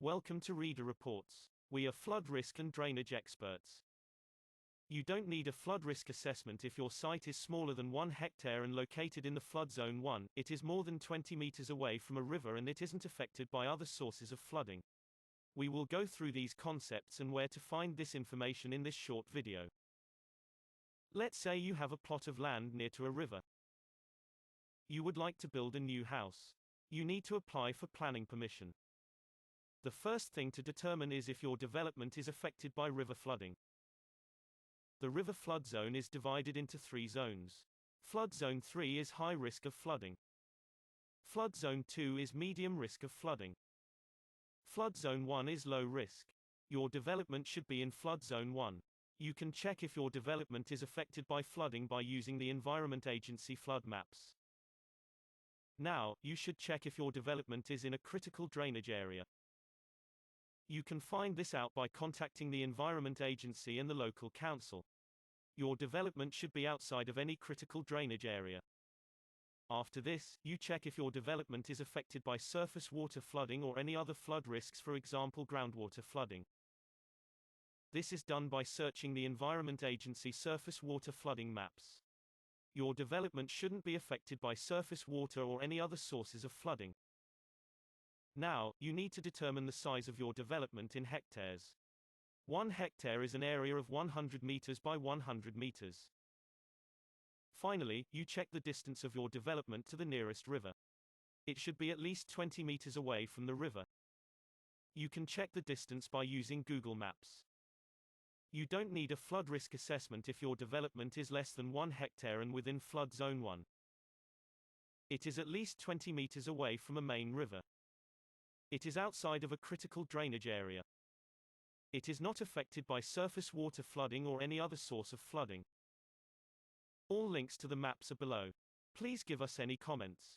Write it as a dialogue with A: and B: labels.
A: Welcome to Reader Reports. We are flood risk and drainage experts. You don't need a flood risk assessment if your site is smaller than 1 hectare and located in the flood zone 1, it is more than 20 meters away from a river and it isn't affected by other sources of flooding. We will go through these concepts and where to find this information in this short video. Let's say you have a plot of land near to a river. You would like to build a new house. You need to apply for planning permission. The first thing to determine is if your development is affected by river flooding. The river flood zone is divided into 3 zones. Flood zone 3 is high risk of flooding. Flood zone 2 is medium risk of flooding. Flood zone 1 is low risk. Your development should be in flood zone 1. You can check if your development is affected by flooding by using the Environment Agency flood maps. Now, you should check if your development is in a critical drainage area. You can find this out by contacting the Environment Agency and the local council. Your development should be outside of any critical drainage area. After this, you check if your development is affected by surface water flooding or any other flood risks, for example groundwater flooding. This is done by searching the Environment Agency surface water flooding maps. Your development shouldn't be affected by surface water or any other sources of flooding. Now, you need to determine the size of your development in hectares. 1 hectare is an area of 100 meters by 100 meters. Finally, you check the distance of your development to the nearest river. It should be at least 20 meters away from the river. You can check the distance by using Google Maps. You don't need a flood risk assessment if your development is less than 1 hectare and within flood zone 1. It is at least 20 meters away from a main river. It is outside of a critical drainage area. It is not affected by surface water flooding or any other source of flooding. All links to the maps are below. Please give us any comments.